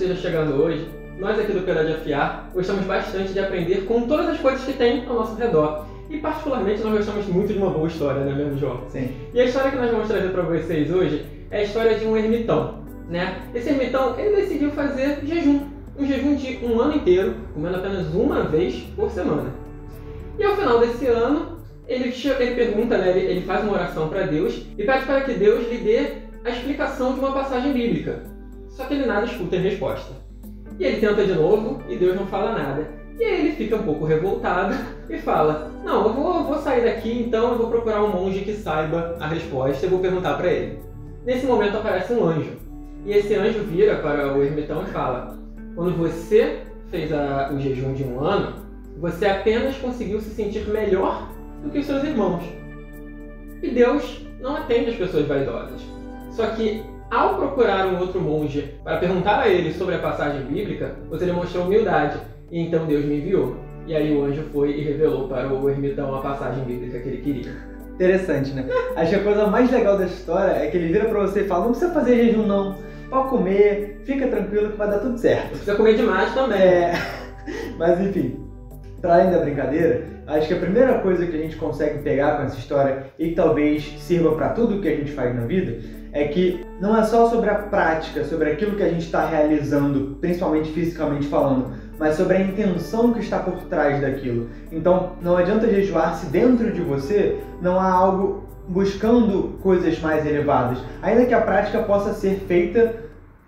esteja chegando hoje, nós aqui do Piedade Afiar gostamos bastante de aprender com todas as coisas que tem ao nosso redor. E particularmente nós gostamos muito de uma boa história, não é mesmo, João? Sim. E a história que nós vamos trazer para vocês hoje é a história de um ermitão, né? Esse ermitão, ele decidiu fazer jejum. Um jejum de um ano inteiro, comendo apenas uma vez por semana. E ao final desse ano, ele pergunta, né, ele faz uma oração para Deus e pede para que Deus lhe dê a explicação de uma passagem bíblica. Só que ele nada escuta em resposta. E ele tenta de novo e Deus não fala nada. E aí ele fica um pouco revoltado e fala: não, eu vou sair daqui, então eu vou procurar um monge que saiba a resposta e vou perguntar para ele. Nesse momento aparece um anjo. E esse anjo vira para o ermitão e fala: quando você fez o jejum de um ano, você apenas conseguiu se sentir melhor do que os seus irmãos. E Deus não atende as pessoas vaidosas. Só que, ao procurar um outro monge para perguntar a ele sobre a passagem bíblica, você demonstrou humildade. E então Deus me enviou. E aí o anjo foi e revelou para o ermitão a passagem bíblica que ele queria. Interessante, né? Acho que a coisa mais legal dessa história é que ele vira pra você e fala: não precisa fazer jejum não, pode comer, fica tranquilo que vai dar tudo certo. Não precisa comer demais também. Mas enfim, para além da brincadeira, acho que a primeira coisa que a gente consegue pegar com essa história e que talvez sirva para tudo que a gente faz na vida é que não é só sobre a prática, sobre aquilo que a gente está realizando, principalmente fisicamente falando, mas sobre a intenção que está por trás daquilo. Então, não adianta jejuar se dentro de você não há algo buscando coisas mais elevadas, ainda que a prática possa ser feita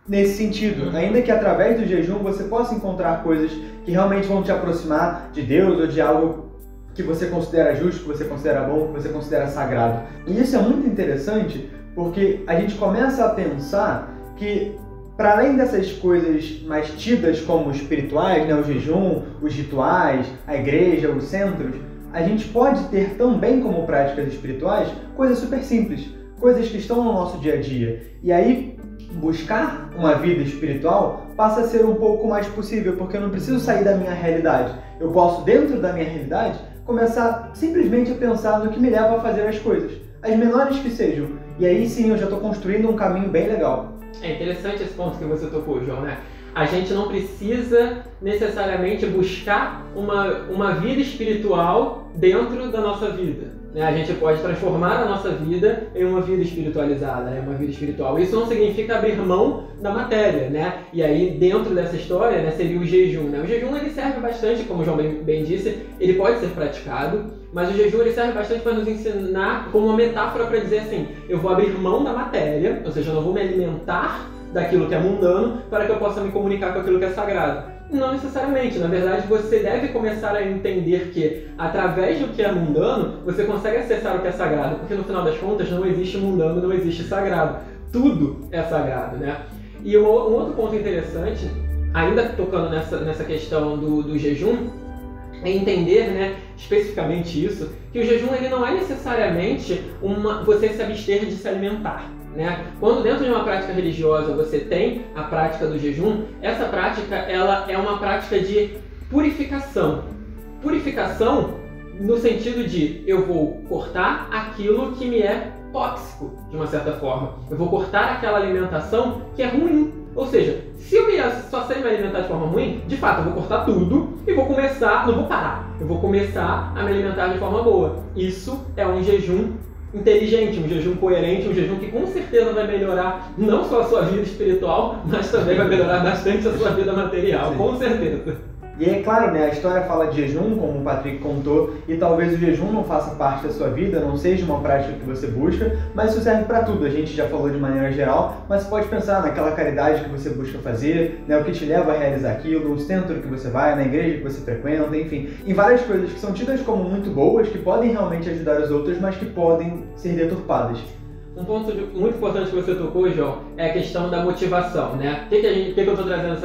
nesse sentido, ainda que através do jejum você possa encontrar coisas que realmente vão te aproximar de Deus ou de algo que você considera justo, que você considera bom, que você considera sagrado. E isso é muito interessante porque a gente começa a pensar que, para além dessas coisas mais tidas como espirituais, né, o jejum, os rituais, a igreja, os centros, a gente pode ter também como práticas espirituais coisas super simples, coisas que estão no nosso dia a dia. E aí, buscar uma vida espiritual passa a ser um pouco mais possível, porque eu não preciso sair da minha realidade. Eu posso, dentro da minha realidade, começar simplesmente a pensar no que me leva a fazer as coisas, as menores que sejam. E aí sim eu já estou construindo um caminho bem legal. É interessante esse ponto que você tocou, João, né? A gente não precisa necessariamente buscar uma vida espiritual dentro da nossa vida, né? A gente pode transformar a nossa vida em uma vida espiritualizada, né? Uma vida espiritual. Isso não significa abrir mão da matéria, né? E aí, dentro dessa história, né, seria o jejum, né? O jejum ele serve bastante, como o João bem disse, ele pode ser praticado, mas o jejum ele serve bastante para nos ensinar como uma metáfora para dizer assim: eu vou abrir mão da matéria, ou seja, eu não vou me alimentar daquilo que é mundano para que eu possa me comunicar com aquilo que é sagrado. Não necessariamente, na verdade você deve começar a entender que através do que é mundano você consegue acessar o que é sagrado, porque no final das contas não existe mundano, não existe sagrado, tudo é sagrado, né? E um outro ponto interessante, ainda tocando nessa questão do jejum, é entender, né, especificamente isso, que o jejum ele não é necessariamente você se abster de se alimentar, né? Quando dentro de uma prática religiosa você tem a prática do jejum, essa prática ela é uma prática de purificação. Purificação no sentido de eu vou cortar aquilo que me é tóxico, de uma certa forma. Eu vou cortar aquela alimentação que é ruim. Ou seja, se eu só sei me alimentar de forma ruim, de fato eu vou cortar tudo e vou começar, não vou parar, eu vou começar a me alimentar de forma boa. Isso é um jejum inteligente, um jejum coerente, um jejum que com certeza vai melhorar não só a sua vida espiritual, mas também vai melhorar bastante a sua vida material, com certeza. E é claro, né, a história fala de jejum, como o Patrick contou, e talvez o jejum não faça parte da sua vida, não seja uma prática que você busca, mas isso serve para tudo. A gente já falou de maneira geral, mas você pode pensar naquela caridade que você busca fazer, né, o que te leva a realizar aquilo, o centro que você vai, na igreja que você frequenta, enfim, em várias coisas que são tidas como muito boas, que podem realmente ajudar os outros, mas que podem ser deturpadas. Um ponto muito importante que você tocou, João, é a questão da motivação, né? Por que eu estou trazendo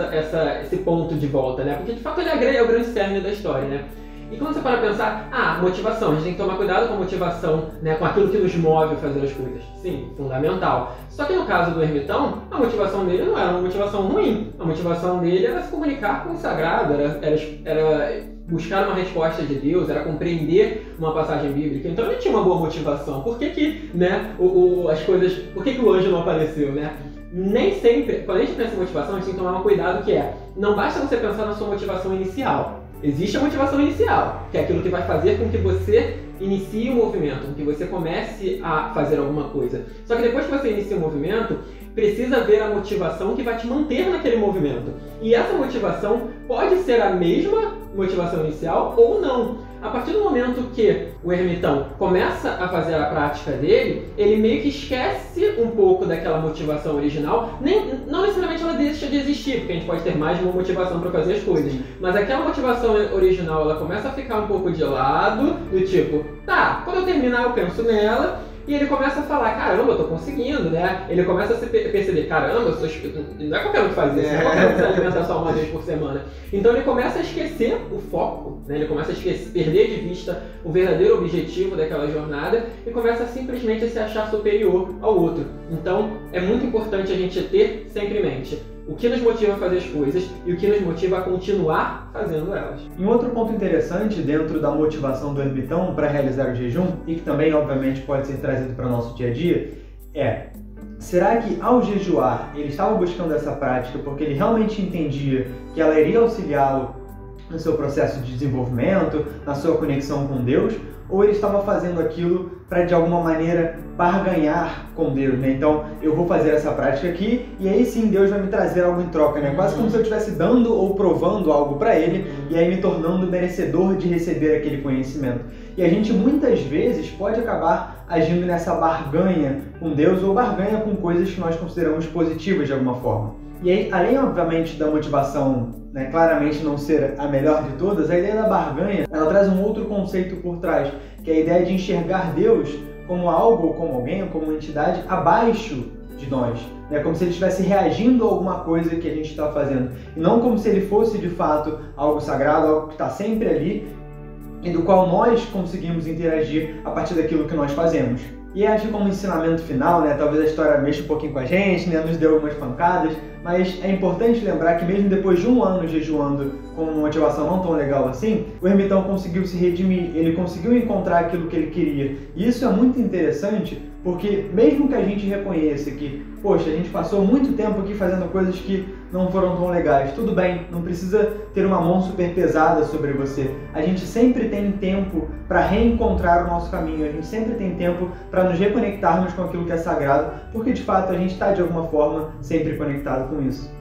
esse ponto de volta, né? Porque de fato ele é o grande cerne da história, né? E quando você para pensar, motivação, a gente tem que tomar cuidado com a motivação, né? Com aquilo que nos move a fazer as coisas. Sim, fundamental. Só que no caso do ermitão, a motivação dele não era uma motivação ruim. A motivação dele era se comunicar com o sagrado, era buscar uma resposta de Deus, era compreender uma passagem bíblica. Então ele tinha uma boa motivação. Por que que, né, por que que o anjo não apareceu, né? nem sempre, quando a gente pensa em motivação, a gente tem que tomar um cuidado que não basta você pensar na sua motivação inicial. Existe a motivação inicial, que é aquilo que vai fazer com que você inicie o movimento, com que você comece a fazer alguma coisa. Só que depois que você inicia o movimento, precisa haver a motivação que vai te manter naquele movimento. E essa motivação pode ser a mesma motivação inicial ou não. A partir do momento que o ermitão começa a fazer a prática dele, ele meio que esquece um pouco daquela motivação original. Não necessariamente ela deixa de existir, porque a gente pode ter mais de uma motivação para fazer as coisas. Mas aquela motivação original, ela começa a ficar um pouco de lado, do tipo, tá, quando eu terminar eu penso nela. E ele começa a falar, caramba, eu tô conseguindo, né? Ele começa a se perceber, caramba, não é qualquer um que faz isso, não é qualquer um que se alimenta só uma vez por semana. Então ele começa a esquecer o foco, né? Ele começa a perder de vista o verdadeiro objetivo daquela jornada e começa simplesmente a se achar superior ao outro. Então é muito importante a gente ter sempre em mente o que nos motiva a fazer as coisas e o que nos motiva a continuar fazendo elas. E um outro ponto interessante dentro da motivação do ermitão para realizar o jejum, e que também, obviamente, pode ser trazido para o nosso dia a dia, será que ao jejuar ele estava buscando essa prática porque ele realmente entendia que ela iria auxiliá-lo no seu processo de desenvolvimento, na sua conexão com Deus, ou ele estava fazendo aquilo para de alguma maneira barganhar com Deus, né? Então eu vou fazer essa prática aqui e aí sim Deus vai me trazer algo em troca, né? Quase como se eu estivesse dando ou provando algo para Ele e aí me tornando merecedor de receber aquele conhecimento. E a gente muitas vezes pode acabar agindo nessa barganha com Deus ou barganha com coisas que nós consideramos positivas de alguma forma. E aí, além obviamente da motivação, né, claramente não ser a melhor de todas, a ideia da barganha, ela traz um outro conceito por trás, que é a ideia de enxergar Deus como algo, ou como alguém, ou como uma entidade abaixo de nós, né? Como se ele estivesse reagindo a alguma coisa que a gente está fazendo, e não como se ele fosse de fato algo sagrado, algo que está sempre ali, e do qual nós conseguimos interagir a partir daquilo que nós fazemos. E acho que como ensinamento final, né, talvez a história mexa um pouquinho com a gente, né, nos deu algumas pancadas, mas é importante lembrar que mesmo depois de um ano jejuando com uma motivação não tão legal assim, o ermitão conseguiu se redimir, ele conseguiu encontrar aquilo que ele queria. E isso é muito interessante porque mesmo que a gente reconheça que, poxa, a gente passou muito tempo aqui fazendo coisas que não foram tão legais, tudo bem, não precisa ter uma mão super pesada sobre você. A gente sempre tem tempo para reencontrar o nosso caminho, a gente sempre tem tempo para nos reconectarmos com aquilo que é sagrado, porque de fato a gente está de alguma forma sempre conectado com isso.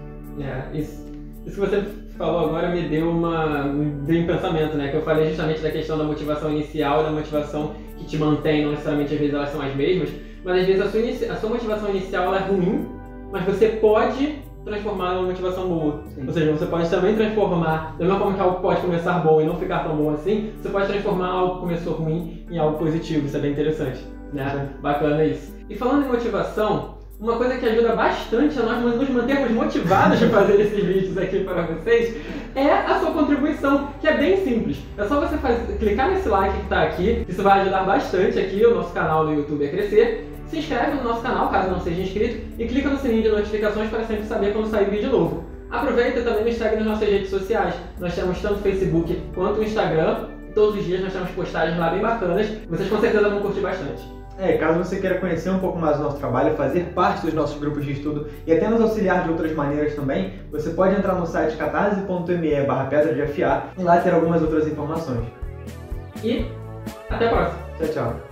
Isso que você falou agora me deu um pensamento, né? Que eu falei justamente da questão da motivação inicial e da motivação que te mantém, não necessariamente às vezes elas são as mesmas, mas às vezes a sua motivação inicial ela é ruim, mas você pode transformar numa motivação boa. Sim. Ou seja, você pode também transformar, da mesma forma que algo pode começar bom e não ficar tão bom assim, você pode transformar algo que começou ruim em algo positivo. Isso é bem interessante, né? Sim. Bacana isso. E falando em motivação, uma coisa que ajuda bastante a nós nos mantermos motivados a fazer esses vídeos aqui para vocês é a sua contribuição, que é bem simples. É só você clicar nesse like que está aqui, isso vai ajudar bastante aqui o nosso canal no YouTube a crescer. Se inscreve no nosso canal, caso não seja inscrito, e clica no sininho de notificações para sempre saber quando sair vídeo novo. Aproveita e também nos segue nas nossas redes sociais. Nós temos tanto o Facebook quanto o Instagram. Todos os dias nós temos postagens lá bem bacanas. Vocês com certeza vão curtir bastante. Caso você queira conhecer um pouco mais do nosso trabalho, fazer parte dos nossos grupos de estudo e até nos auxiliar de outras maneiras também, você pode entrar no site catarse.me/pedra de afiar e lá ter algumas outras informações. E até a próxima. Tchau, tchau.